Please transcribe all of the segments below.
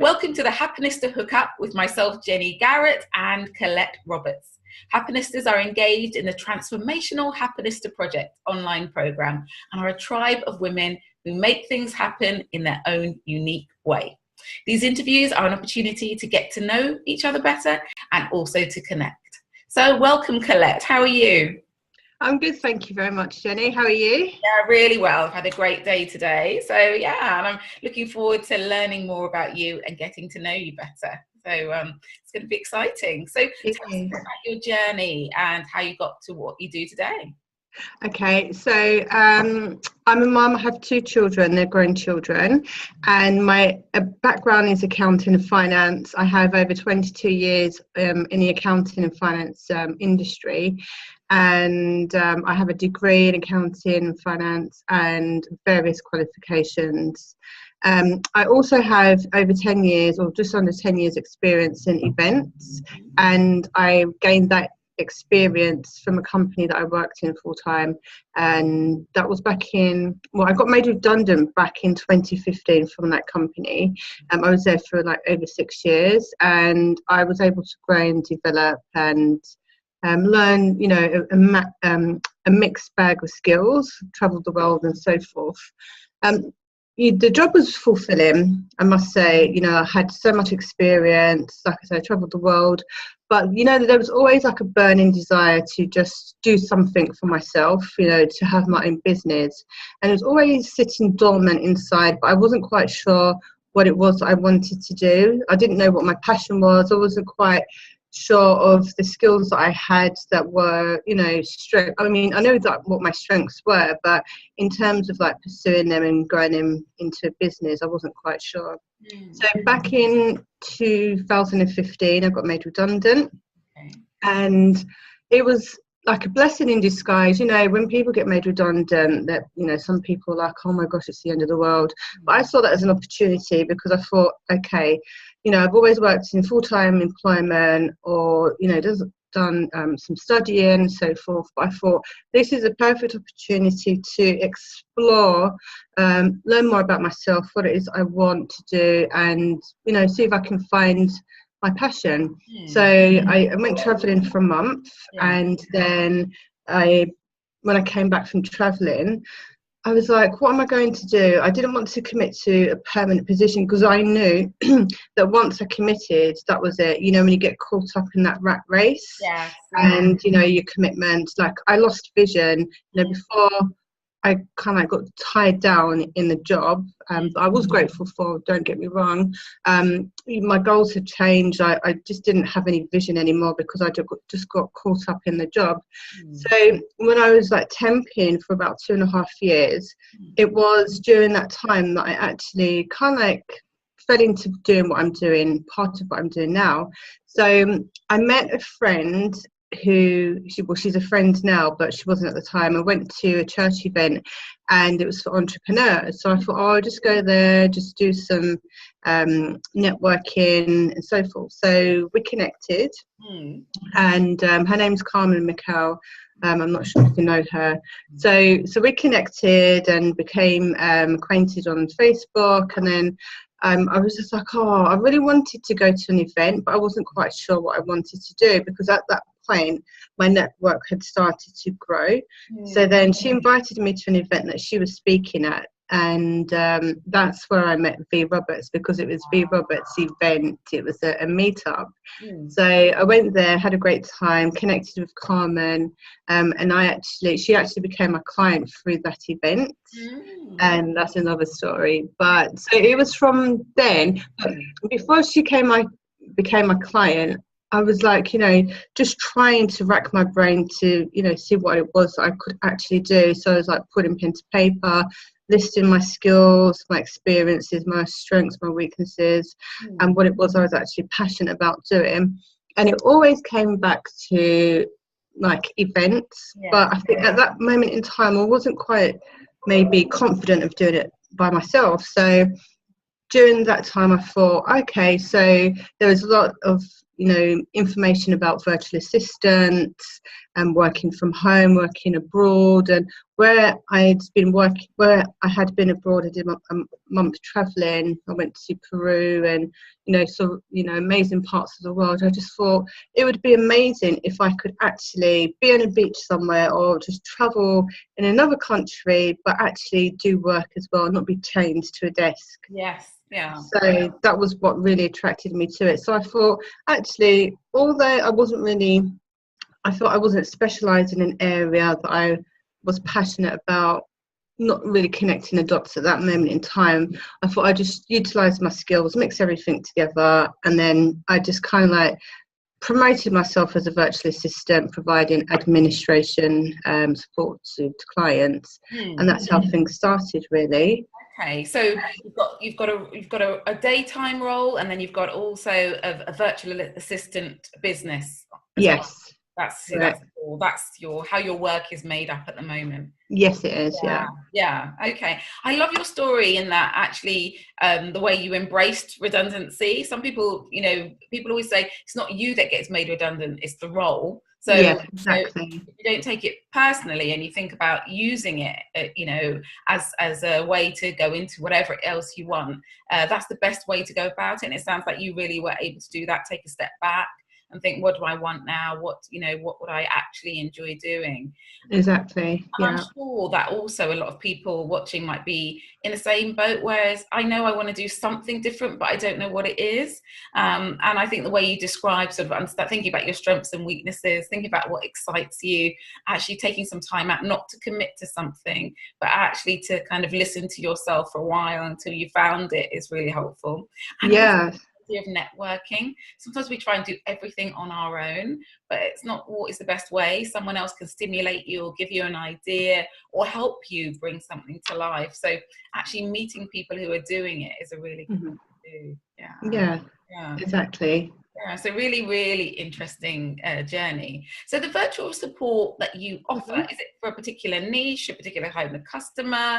Welcome to the Happenista HookUp with myself, Jenny Garrett, and Collett Roberts. Happenistas are engaged in the transformational Happenista Project online program and are a tribe of women who make things happen in their own unique way. These interviews are an opportunity to get to know each other better and also to connect. So welcome, Collett. How are you? I'm good, thank you very much, Jenny. How are you? Yeah, really well. I've had a great day today. So yeah, and I'm looking forward to learning more about you and getting to know you better. So it's going to be exciting. So tell us about your journey and how you got to what you do today. Okay, so I'm a mum. I have two children, they're grown children, and my background is accounting and finance. I have over 22 years in the accounting and finance industry, and I have a degree in accounting and finance and various qualifications. I also have over 10 years or just under 10 years experience in events, and I gained that experience from a company that I worked in full time, and that was back in, well, I got made redundant back in 2015 from that company. I was there for like over 6 years, and I was able to grow and develop and learn, you know, a mixed bag of skills, traveled the world and so forth. The job was fulfilling, I must say. You know, I had so much experience, like I said, I travelled the world, but you know, there was always like a burning desire to just do something for myself, you know, to have my own business. And it was always sitting dormant inside, but I wasn't quite sure what it was that I wanted to do. I didn't know what my passion was. I wasn't quite sure of the skills that I had that were, you know, strength. I mean, I know that what my strengths were, but in terms of like pursuing them and growing them into a business, I wasn't quite sure. So back in 2015, I got made redundant, and it was like a blessing in disguise. You know, when people get made redundant, that, you know, some people are like, oh my gosh, it's the end of the world. But I saw that as an opportunity, because I thought, okay, you know, I've always worked in full-time employment, or, you know, done some studying and so forth. But I thought this is a perfect opportunity to explore, learn more about myself, what it is I want to do, and, you know, see if I can find my passion. So I went travelling for a month, and then when I came back from travelling, I was like, what am I going to do? I didn't want to commit to a permanent position, because I knew that once I committed, that was it. You know, when you get caught up in that rat race, and, you know, your commitment, like I lost vision, you know, before I kind of got tied down in the job. I was grateful for, don't get me wrong. My goals had changed. I just didn't have any vision anymore, because I just got caught up in the job. So when I was like temping for about 2.5 years, it was during that time that I actually kind of like fell into doing what I'm doing, part of what I'm doing now. So I met a friend who, she's a friend now, but she wasn't at the time. I went to a church event, and it was for entrepreneurs. So I thought, oh, I'll just go there, just do some networking and so forth. So we connected, and her name's Carmen Mikel. I'm not sure if you know her. So we connected and became acquainted on Facebook, and then I was just like, oh, I really wanted to go to an event, but I wasn't quite sure what I wanted to do, because at that point my network had started to grow. So then she invited me to an event that she was speaking at, and that's where I met V Roberts, because it was V Roberts' event. It was a meetup. So I went there, had a great time, connected with Carmen, and she actually became my client through that event. And that's another story. But so it was from then. But before she became my client, I was like, you know, just trying to rack my brain to, you know, see what it was that I could actually do. So I was like putting pen to paper, listing my skills, my experiences, my strengths, my weaknesses, and what it was I was actually passionate about doing. And it always came back to like events. But I think at that moment in time, I wasn't quite maybe confident of doing it by myself. So during that time, I thought, okay, so there was a lot of information about virtual assistants and working from home, working abroad, and where I had been abroad. I did a month traveling. I went to Peru and amazing parts of the world. I just thought it would be amazing if I could actually be on a beach somewhere or just travel in another country, but actually do work as well, not be chained to a desk. Yes. Yeah. So that was what really attracted me to it. So I thought, actually, although I thought I wasn't specialised in an area that I was passionate about, not really connecting the dots at that moment in time, I thought I'd just utilise my skills, mix everything together, and then I just kind of like promoted myself as a virtual assistant, providing administration support to clients, and that's how things started, really. Okay, so you've got a daytime role, and then you've got also a virtual assistant business as Yes. well. That's how your work is made up at the moment. Yes, it is. Yeah. Okay. I love your story in that actually the way you embraced redundancy. Some people, people always say it's not you that gets made redundant, it's the role. So, yes, exactly. if you don't take it personally and you think about using it, as a way to go into whatever else you want, that's the best way to go about it. And it sounds like you really were able to do that, take a step back and think, what do I want now? What would I actually enjoy doing? Exactly. And I'm sure that also a lot of people watching might be in the same boat, whereas I know I want to do something different, but I don't know what it is. And I think the way you describe sort of thinking about your strengths and weaknesses, thinking about what excites you, actually taking some time out, not to commit to something, but actually to kind of listen to yourself for a while until you found it, is really helpful. And yeah. of networking. Sometimes we try and do everything on our own, but it's not always the best way. Someone else can stimulate you or give you an idea or help you bring something to life. So actually meeting people who are doing it is a really good thing to do. Yeah, exactly. Yeah, so really, really interesting journey. So the virtual support that you offer, is it for a particular niche, a particular kind of customer?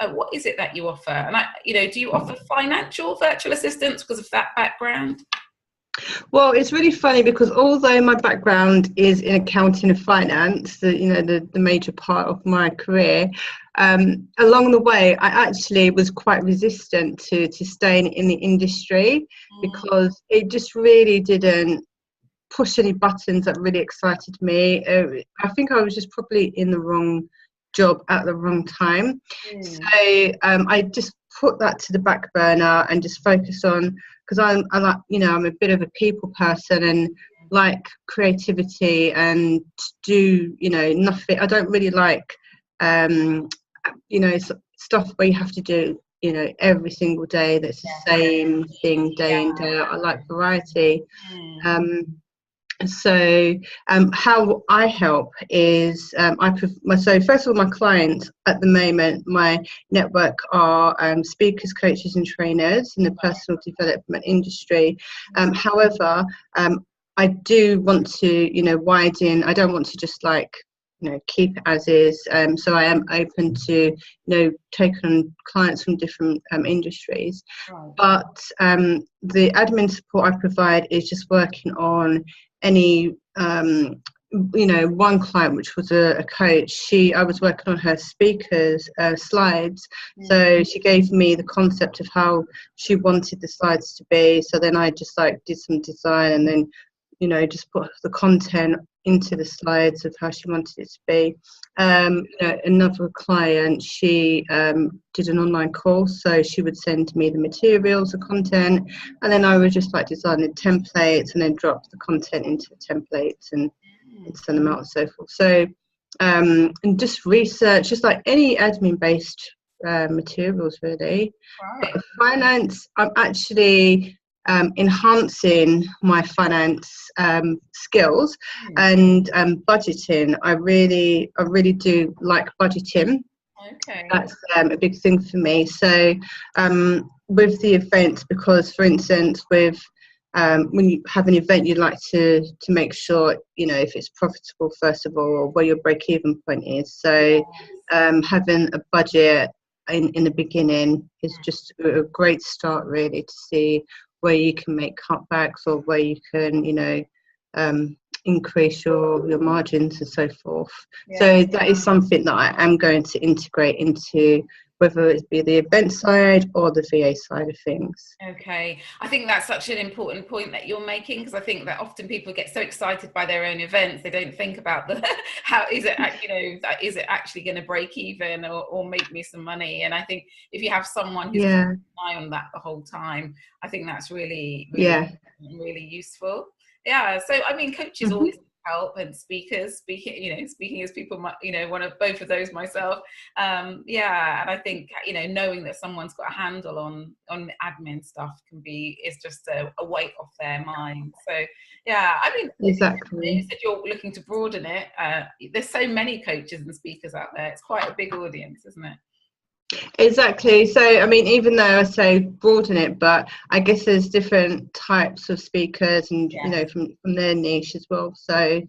What is it that you offer? And do you offer financial virtual assistance because of that background? Well, it's really funny because although my background is in accounting and finance, the major part of my career, along the way, I actually was quite resistant to staying in the industry because it just really didn't push any buttons that really excited me. I think I was just probably in the wrong job at the wrong time. So I just put that to the back burner and just focus on, because I'm a bit of a people person and like creativity and do nothing. I don't really like stuff where you have to do every single day that's the same thing day in day out. I like variety. So how I help is so first of all, my clients at the moment, my network are speakers, coaches and trainers in the personal development industry. However, I do want to widen. I don't want to just keep it as is. So I am open to take on clients from different industries. But the admin support I provide is just working on any one client, which was a coach. I was working on her speakers slides, so she gave me the concept of how she wanted the slides to be. So then I just did some design and then just put the content into the slides of how she wanted it to be. Another client, she did an online course, so she would send me the materials, the content, and then I would just design the templates and then drop the content into the templates and send them out and so forth. So and just research, just like any admin based materials really. But finance, I'm actually enhancing my finance skills and budgeting. I really do like budgeting. Okay. That's a big thing for me. So with the events, because for instance with when you have an event, you'd like to make sure if it's profitable first of all, or where your break-even point is. So having a budget in the beginning is just a great start really to see where you can make cutbacks or where you can, increase your margins and so forth. Yeah. So that is something that I am going to integrate into, whether it be the event side or the VA side of things. Okay, I think that's such an important point that you're making, because I think that often people get so excited by their own events, they don't think about how is it, is it actually going to break even or make me some money? And I think if you have someone who's keeping an eye on that the whole time, I think that's really useful. Yeah, so I mean, coaches always help, and speaking as people might, one of both of those myself. And I think, knowing that someone's got a handle on the admin stuff is just a weight off their mind. So I mean, exactly. You said you're looking to broaden it. There's so many coaches and speakers out there. It's quite a big audience, isn't it? Exactly. So, I mean, even though I say broaden it, but I guess there's different types of speakers and, from their niche as well. So,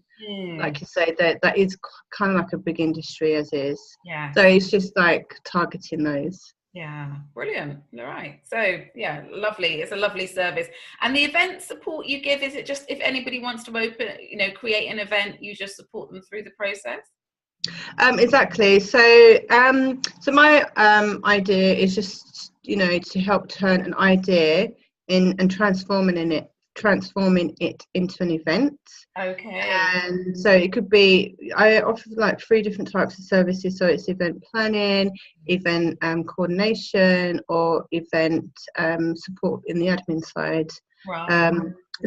like you say, that is kind of like a big industry as is. Yeah. So it's just like targeting those. Yeah, brilliant. All right. So, lovely. It's a lovely service. And the event support you give, is it just if anybody wants to create an event, you just support them through the process? Exactly. So my idea is just to help turn an idea and transforming it into an event. Okay. And so it could be, I offer like 3 different types of services. So it's event planning, event coordination, or event support in the admin side. Right.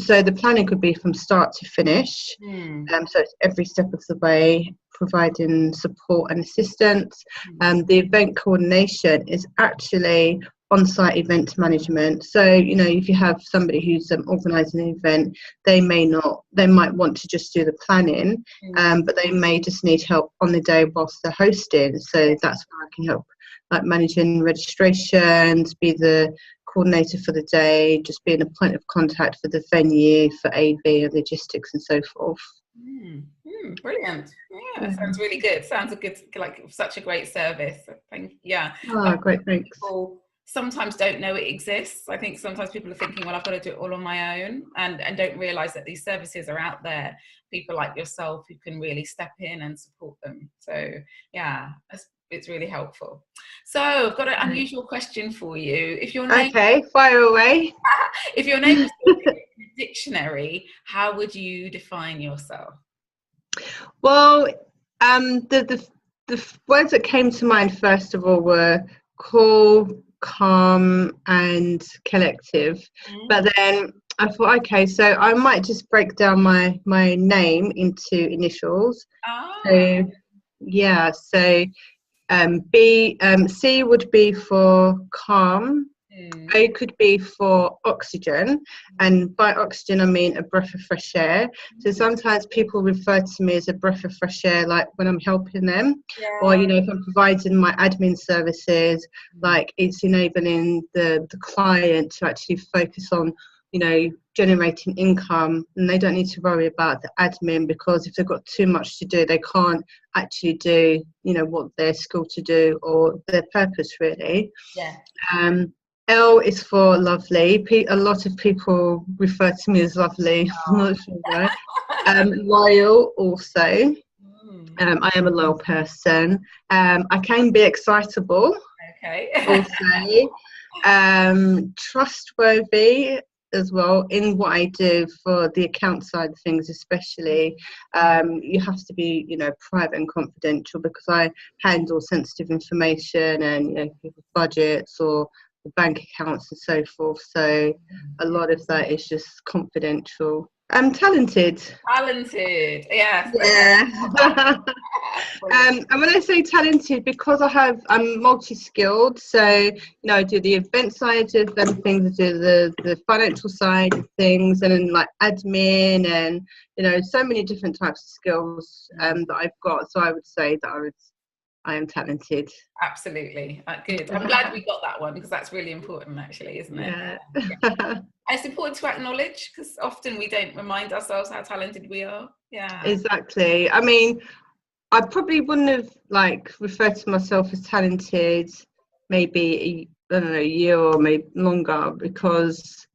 So the planning could be from start to finish. So it's every step of the way, providing support and assistance. The event coordination is actually on-site event management. So, if you have somebody who's organising an event, they might want to just do the planning, but they may just need help on the day whilst they're hosting. So that's where I can help, like managing registrations, be the coordinator for the day, just being a point of contact for the venue, for AV and logistics and so forth. Brilliant. Yeah, sounds really good. Sounds like such a great service. Great, thanks. People sometimes don't know it exists. I think sometimes people are thinking, well, I've got to do it all on my own, and don't realize that these services are out there, people like yourself who can really step in and support them. So it's really helpful. So I've got an unusual question for you. If your name, fire away. If your name was in a dictionary, how would you define yourself? Well, the words that came to mind first of all were cool, calm, and collective. But then I thought, okay, so I might just break down my name into initials. So C would be for calm. O could be for oxygen, and by oxygen I mean a breath of fresh air. So sometimes people refer to me as a breath of fresh air, like when I'm helping them, or if I'm providing my admin services, like it's enabling the client to actually focus on generating income, and they don't need to worry about the admin, because if they've got too much to do, they can't actually do what they're skilled to do or their purpose really. L is for lovely. A lot of people refer to me as lovely. I'm not sure why. Loyal also. I am a loyal person. I can be excitable. Okay. Also. Trustworthy as well in what I do for the account side of things, especially. You have to be private and confidential, because I handle sensitive information and people's budgets or the bank accounts and so forth. So a lot of that is just confidential. I'm talented. Yeah. And when I say talented, because I'm multi-skilled, so I do the event side of things, I do the financial side of things, and then like admin, and so many different types of skills that I've got. So I would say that I am talented. Absolutely. Good. I'm glad we got that one, because that's really important actually, isn't it? Yeah. It's important to acknowledge, because often we don't remind ourselves how talented we are. Yeah. Exactly. I mean, I probably wouldn't have referred to myself as talented maybe a year or maybe longer, because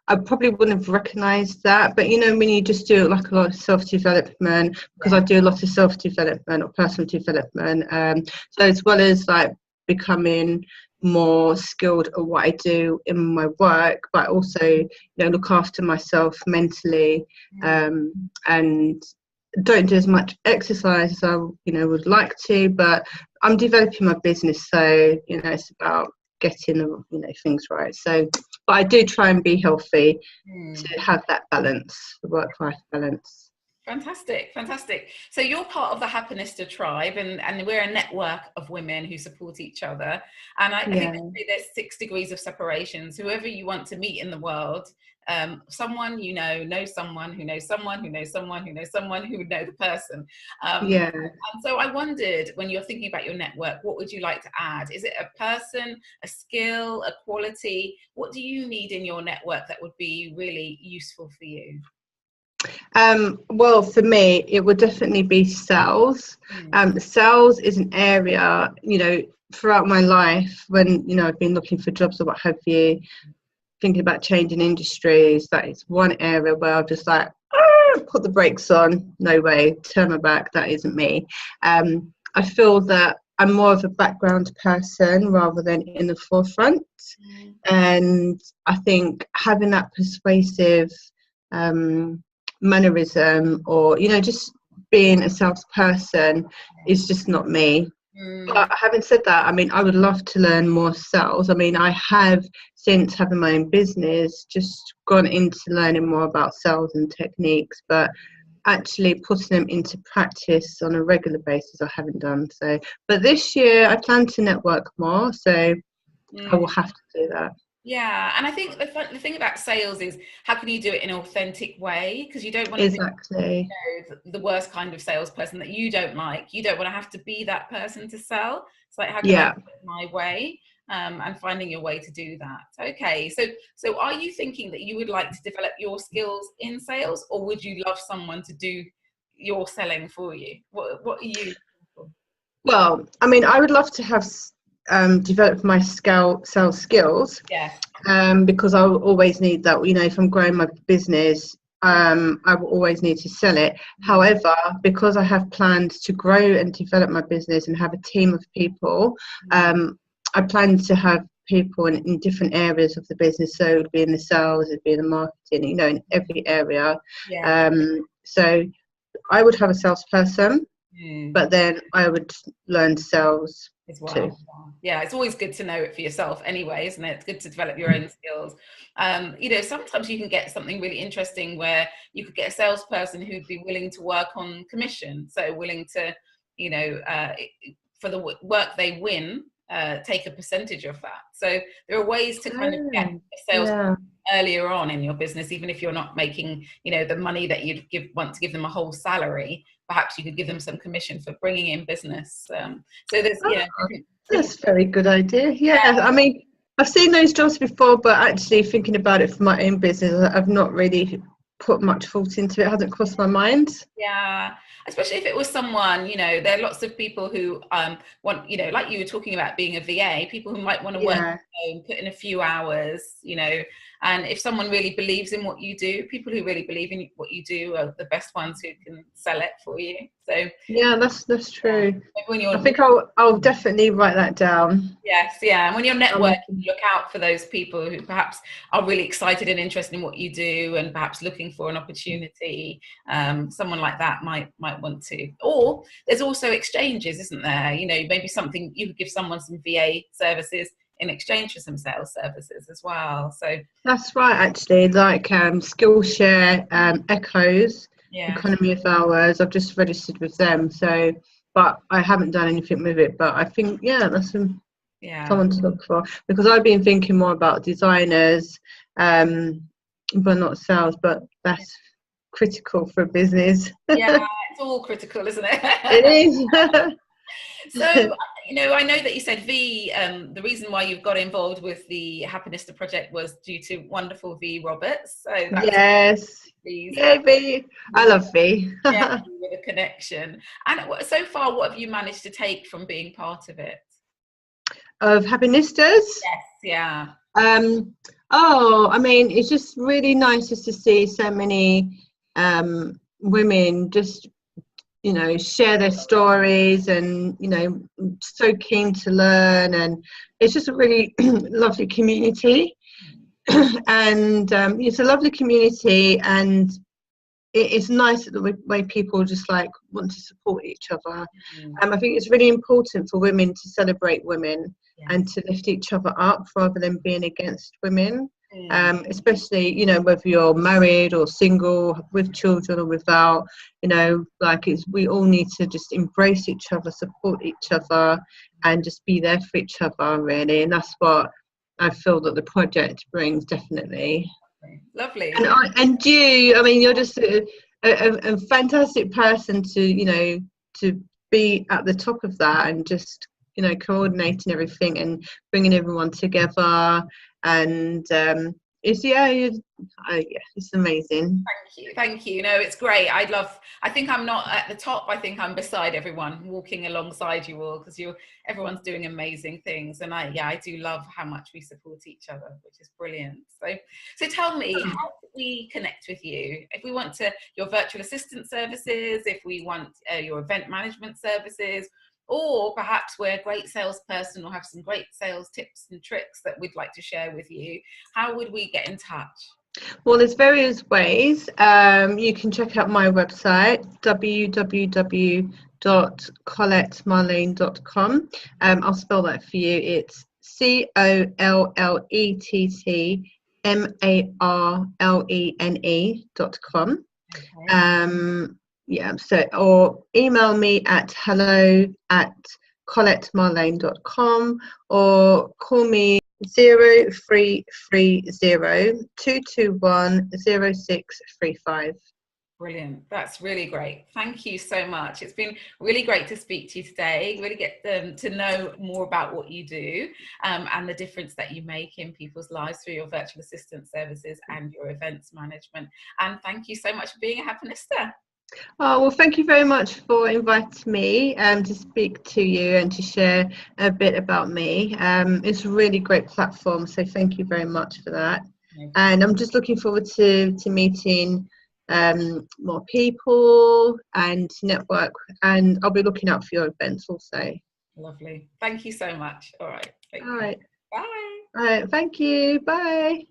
I probably wouldn't have recognised that. But you know, when you just do like a lot of self-development, because I do a lot of self-development or personal development. So as well as like becoming more skilled at what I do in my work, but also, you know, look after myself mentally, and don't do as much exercise as I, you know, would like to, but I'm developing my business, so you know, it's about getting the, you know, things right. So, but I do try and be healthy to have that balance, the work-life balance. Fantastic, fantastic. So you're part of the Happenista tribe, and we're a network of women who support each other. And I think they say there's 6 degrees of separations. Whoever you want to meet in the world, someone you know someone who knows someone who knows someone who knows someone who would know the person. And so I wondered, when you're thinking about your network, what would you like to add? Is it a person, a skill, a quality? What do you need in your network that would be really useful for you? Well, for me, it would definitely be sales. Sales is an area, you know, throughout my life when, you know, I've been looking for jobs or what have you, thinking about changing industries, that is one area where I've just like, put the brakes on, no way, turn my back, that isn't me. I feel that I'm more of a background person rather than in the forefront. And I think having that persuasive mannerism, or, you know, just being a salesperson is just not me. But having said that, I mean, I would love to learn more sales. I mean, I have, since having my own business, just gone into learning more about sales and techniques, but actually putting them into practice on a regular basis, I haven't done so. But this year I plan to network more, so I will have to do that. Yeah, and I think the thing about sales is, how can you do it in an authentic way? Because you don't want to be, you know, the worst kind of salesperson that you don't like. You don't want to have to be that person to sell. It's like, how can I do it my way? And finding your way to do that. Okay, so are you thinking that you would like to develop your skills in sales, or would you love someone to do your selling for you? What are you? Well, I mean, I would love to have develop my sales skills. Because I will always need that. You know, if I'm growing my business, I will always need to sell it. However, because I have plans to grow and develop my business and have a team of people, I plan to have people in different areas of the business. So it would be in the sales, it'd be in the marketing, you know, in every area. So I would have a salesperson, but then I would learn sales as well. Too. Yeah, it's always good to know it for yourself anyway, isn't it? It's good to develop your own skills. You know, sometimes you can get something really interesting where you could get a salesperson who'd be willing to work on commission, so willing to, you know, for the work they win, take a percentage of that. So there are ways to kind of get a sales earlier on in your business, even if you're not making, you know, the money that you'd want to give them a whole salary. Perhaps you could give them some commission for bringing in business. So there's, that's a very good idea. I mean, I've seen those jobs before, but actually thinking about it for my own business, I've not really put much thought into it. It hasn't crossed my mind. Yeah, especially if it was someone, you know, there are lots of people who want, you know, like you were talking about being a VA, people who might want to work at home, put in a few hours, you know, and if someone really believes in what you do, people who really believe in what you do are the best ones who can sell it for you. So yeah, that's true. I think I'll definitely write that down. Yes, yeah. And when you're networking, look out for those people who perhaps are really excited and interested in what you do, and perhaps looking for an opportunity. Someone like that might want to. Or there's also exchanges, isn't there? You know, maybe something you could give someone some VA services in exchange for some sales services as well. So that's right, actually, like Skillshare, Echoes, Economy of Hours. I've just registered with them, so, but I haven't done anything with it. But I think that's someone to look for, because I've been thinking more about designers, but not sales. But that's critical for a business. Yeah, it's all critical, isn't it? It is. So, you know, I know that you said the reason why you got involved with the Happenista project was due to wonderful V Roberts. So that's V. I love V. With a connection. And so far, what have you managed to take from being part of it? Of Happenistas? Yes, yeah. Oh, I mean, it's just really nice just to see so many women just, you know, share their stories and, you know, so keen to learn. And it's just a really lovely community. And it's a lovely community, and it's nice the way people just like want to support each other. I think it's really important for women to celebrate women and to lift each other up rather than being against women. Especially, you know, whether you're married or single, with children or without, you know, like we all need to just embrace each other, support each other, and just be there for each other, really. And that's what I feel that the project brings, definitely. Lovely. And you, I mean, you're just a fantastic person to, you know, to be at the top of that, and just, you know, coordinating everything and bringing everyone together. And it's it's amazing. Thank you. No, it's great. I think I'm not at the top. I think I'm beside everyone, walking alongside you all, because everyone's doing amazing things. And I do love how much we support each other, which is brilliant. So tell me, how do we connect with you? If we want your virtual assistant services, if we want your event management services, or perhaps we're a great salesperson or have some great sales tips and tricks that we'd like to share with you, how would we get in touch? Well, there's various ways. You can check out my website, www.collettmarlene.com. I'll spell that for you. It's CollettMarlene.com. So, or email me at hello@collettmarlene.com, or call me 0330-221-0635. Brilliant. That's really great. Thank you so much. It's been really great to speak to you today, really get to know more about what you do, and the difference that you make in people's lives through your virtual assistant services and your events management. And thank you so much for being a Happenista. Oh, well, thank you very much for inviting me to speak to you and to share a bit about me. It's a really great platform, so thank you very much for that. And I'm just looking forward to meeting more people and network, and I'll be looking out for your events also. Lovely. Thank you so much. All right. All right. Bye. All right. Thank you. Bye.